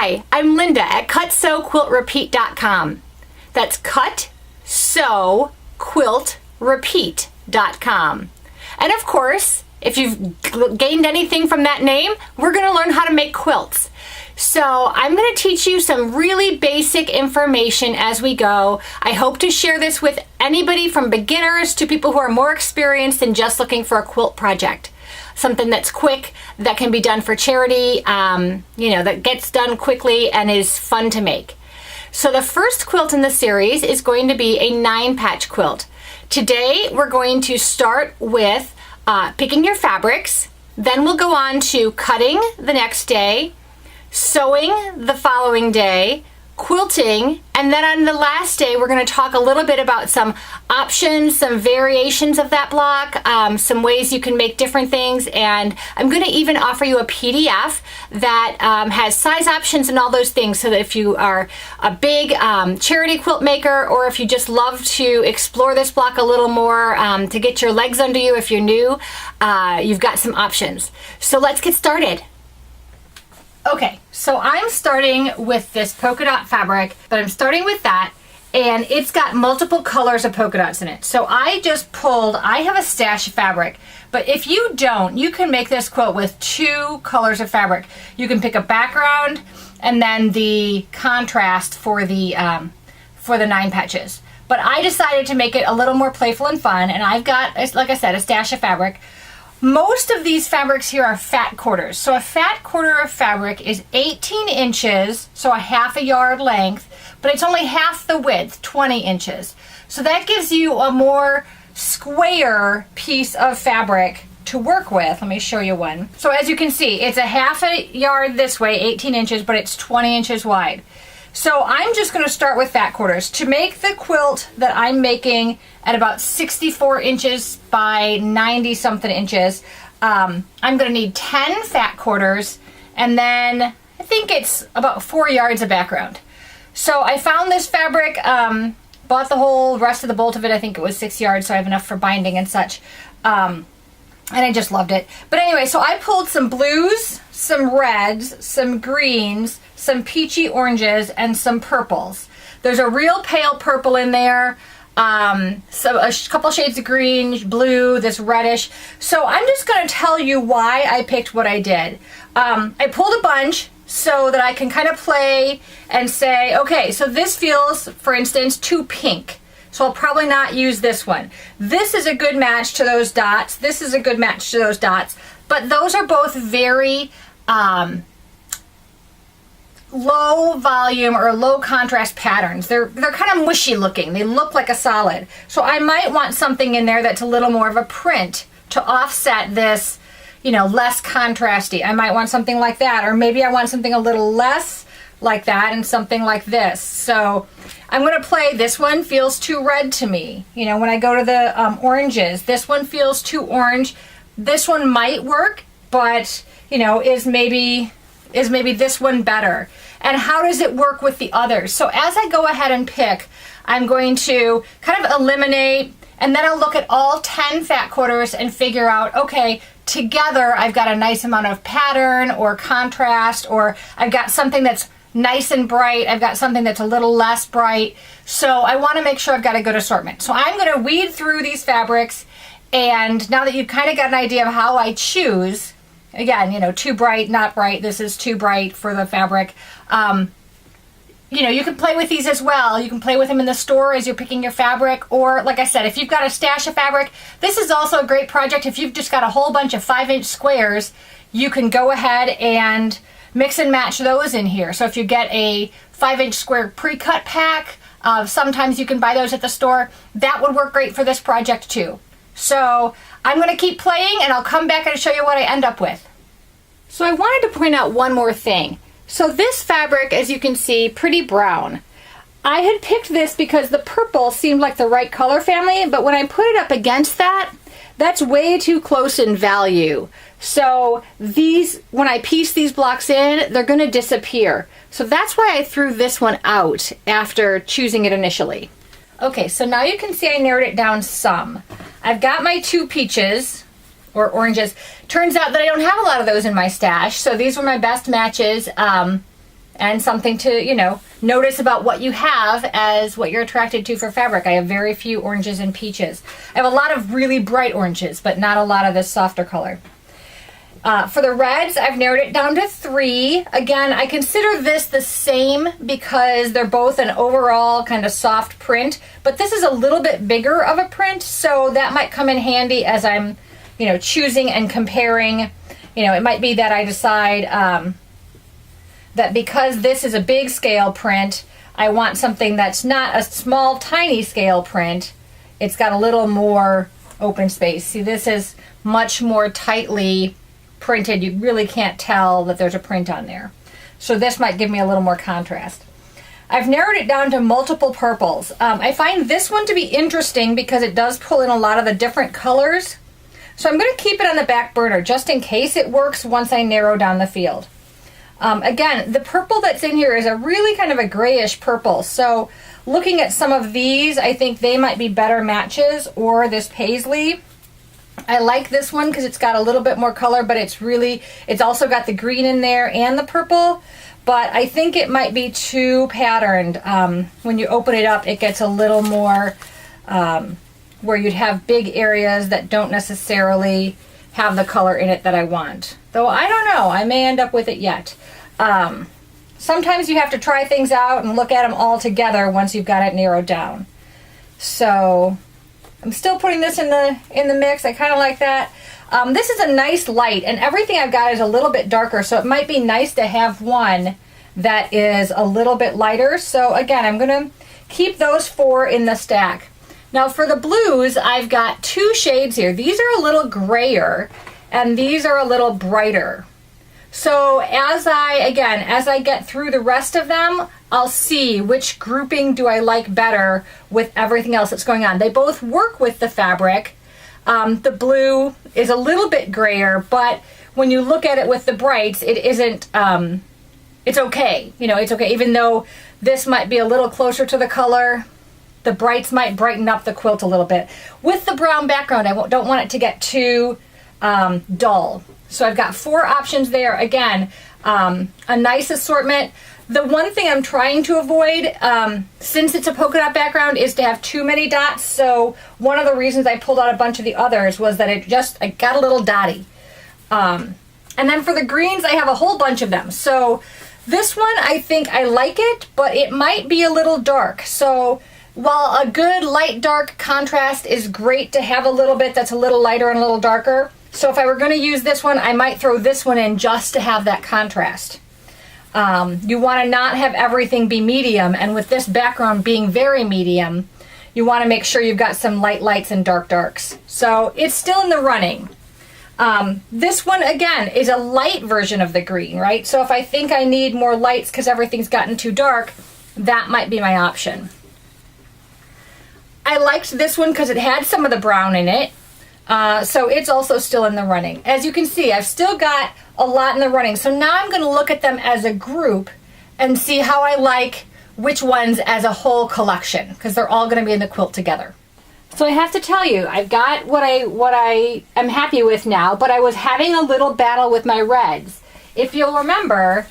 Hi, I'm Linda at CutSewQuiltRepeat.com. That's CutSewQuiltRepeat.com. And of course, if you've gained anything from that name, we're going to learn how to make quilts. So I'm going to teach you some really basic information as we go. I hope to share this with anybody from beginners to people who are more experienced and just looking for a quilt project. Something that's quick, that can be done for charity, that gets done quickly and is fun to make. So the first quilt in the series is going to be a 9-patch quilt. Today we're going to start with picking your fabrics, then we'll go on to cutting the next day, sewing the following day, quilting, and then on the last day we're going to talk a little bit about some options, some variations of that block, some ways you can make different things, and I'm going to even offer you a PDF that has size options and all those things, so that if you are a big charity quilt maker, or if you just love to explore this block a little more to get your legs under you if you're new, you've got some options. So let's get started. Okay, so I'm starting with this polka dot fabric, but I'm starting with that, and it's got multiple colors of polka dots in it. So I have a stash of fabric, but if you don't, you can make this quilt with 2 colors of fabric. You can pick a background and then the contrast for the 9 patches. But I decided to make it a little more playful and fun, and I've got, like I said, a stash of fabric. Most of these fabrics here are fat quarters. So a fat quarter of fabric is 18 inches, so a half a yard length, but it's only half the width, 20 inches. So that gives you a more square piece of fabric to work with. Let me show you one. So as you can see, it's a half a yard this way, 18 inches, but it's 20 inches wide. So I'm just going to start with fat quarters. To make the quilt that I'm making at about 64 inches by 90 something inches, I'm going to need 10 fat quarters, and then I think it's about 4 yards of background. So I found this fabric, bought the whole rest of the bolt of it. I think it was 6 yards, so I have enough for binding and such. And I just loved it. But anyway, so I pulled some blues, some reds, some greens, some peachy oranges, and some purples. There's a real pale purple in there, so a couple shades of green, blue, this reddish. So I'm just going to tell you why I picked what I did. I pulled a bunch so that I can kind of play and say, okay, so this feels, for instance, too pink. So I'll probably not use this one. This is a good match to those dots. This is a good match to those dots. But those are both very low volume or low contrast patterns. They're kind of mushy looking. They look like a solid. So I might want something in there that's a little more of a print to offset this, less contrasty. I might want something like that, or maybe I want something a little less like that and something like this. So I'm going to play, this one feels too red to me. When I go to the oranges, this one feels too orange. This one might work, but is maybe this one better? And how does it work with the others? So as I go ahead and pick, I'm going to kind of eliminate, and then I'll look at all 10 fat quarters and figure out, okay, together I've got a nice amount of pattern or contrast, or I've got something that's nice and bright, I've got something that's a little less bright. So I want to make sure I've got a good assortment. So I'm going to weed through these fabrics, and now that you've kind of got an idea of how I choose, again, too bright, not bright, this is too bright for the fabric. You can play with these as well. You can play with them in the store as you're picking your fabric, or like I said, if you've got a stash of fabric, this is also a great project. If you've just got a whole bunch of 5-inch squares, you can go ahead and mix and match those in here. So if you get a 5-inch square pre-cut pack, sometimes you can buy those at the store. That would work great for this project too. So I'm going to keep playing, and I'll come back and show you what I end up with. So I wanted to point out one more thing. So this fabric, as you can see, pretty brown. I had picked this because the purple seemed like the right color family, but when I put it up against that, that's way too close in value. So when I piece these blocks in, they're going to disappear. So that's why I threw this one out after choosing it initially. Okay, so now you can see I narrowed it down some. I've got my 2 peaches, or oranges. Turns out that I don't have a lot of those in my stash, so these were my best matches. and something to, you know, notice about what you have as what you're attracted to for fabric. I have very few oranges and peaches. I have a lot of really bright oranges, but not a lot of this softer color. For the reds, I've narrowed it down to 3. Again, I consider this the same because they're both an overall kind of soft print, but this is a little bit bigger of a print, so that might come in handy as I'm, you know, choosing and comparing. You know, it might be that I decide that because this is a big scale print, I want something that's not a small, tiny scale print. It's got a little more open space. See, this is much more tightly printed. You really can't tell that there's a print on there. So this might give me a little more contrast. I've narrowed it down to multiple purples. I find this one to be interesting because it does pull in a lot of the different colors. So I'm going to keep it on the back burner just in case it works once I narrow down the field. Again, the purple that's in here is a really kind of a grayish purple. So looking at some of these, I think they might be better matches, or this paisley. I like this one because it's got a little bit more color, but it's also got the green in there and the purple. But I think it might be too patterned. When you open it up, it gets a little more where you'd have big areas that don't necessarily have the color in it that I want. Though I don't know, I may end up with it yet. Sometimes you have to try things out and look at them all together once you've got it narrowed down. So I'm still putting this in the mix. I kind of like that. This is a nice light, and everything I've got is a little bit darker, so it might be nice to have one that is a little bit lighter. So again, I'm going to keep those 4 in the stack. Now for the blues, I've got 2 shades here. These are a little grayer, and these are a little brighter. So as I get through the rest of them, I'll see which grouping do I like better with everything else that's going on. They both work with the fabric. The blue is a little bit grayer, but when you look at it with the brights, it isn't, it's okay. You know, it's okay. Even though this might be a little closer to the color, the brights might brighten up the quilt a little bit. With the brown background, I don't want it to get too dull. So I've got 4 options there. Again, a nice assortment. The one thing I'm trying to avoid, since it's a polka dot background, is to have too many dots. So one of the reasons I pulled out a bunch of the others was that I got a little dotty. And then for the greens, I have a whole bunch of them. So this one, I think I like it, but it might be a little dark. So while a good light-dark contrast is great to have a little bit that's a little lighter and a little darker, so if I were going to use this one, I might throw this one in just to have that contrast. You want to not have everything be medium, and with this background being very medium, you want to make sure you've got some light lights and dark darks. So it's still in the running. This one, again, is a light version of the green, right? So if I think I need more lights because everything's gotten too dark, that might be my option. I liked this one because it had some of the brown in it. So it's also still in the running. As you can see, I've still got a lot in the running. So now I'm going to look at them as a group and see how I like which ones as a whole collection, because they're all going to be in the quilt together. So I have to tell you, I've got what I am happy with now, but I was having a little battle with my reds. If you'll remember,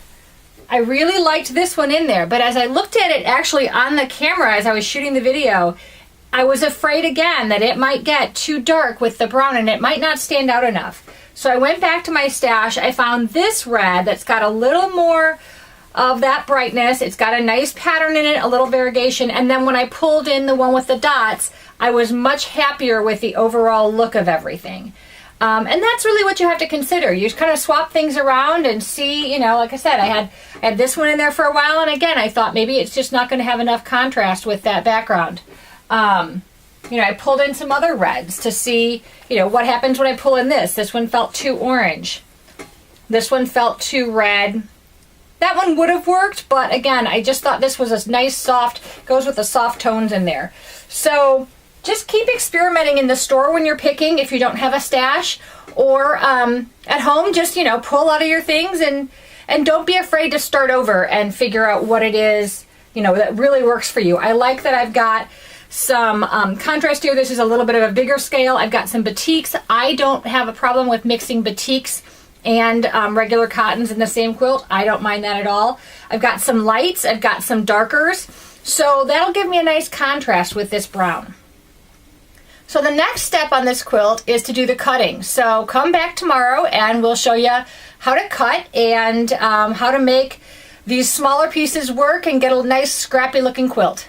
I really liked this one in there, but as I looked at it actually on the camera as I was shooting the video, I was afraid again that it might get too dark with the brown and it might not stand out enough. So I went back to my stash. I found this red that's got a little more of that brightness. It's got a nice pattern in it, a little variegation. And then when I pulled in the one with the dots, I was much happier with the overall look of everything. And that's really what you have to consider. You just kind of swap things around and see, you know, like I said, I had this one in there for a while. And again, I thought maybe it's just not going to have enough contrast with that background. You know, I pulled in some other reds to see, you know, what happens when I pull in this. This one felt too orange. This one felt too red. That one would have worked, but again, I just thought this was a nice soft, goes with the soft tones in there. So just keep experimenting in the store when you're picking if you don't have a stash, or at home, just, you know, pull out of your things and don't be afraid to start over and figure out what it is, you know, that really works for you. I like that I've got some contrast here. This is a little bit of a bigger scale. I've got some batiks. I don't have a problem with mixing batiks and regular cottons in the same quilt. I don't mind that at all. I've got some lights, I've got some darkers, so that'll give me a nice contrast with this brown. So the next step on this quilt is to do the cutting. So come back tomorrow and we'll show you how to cut and how to make these smaller pieces work and get a nice scrappy looking quilt.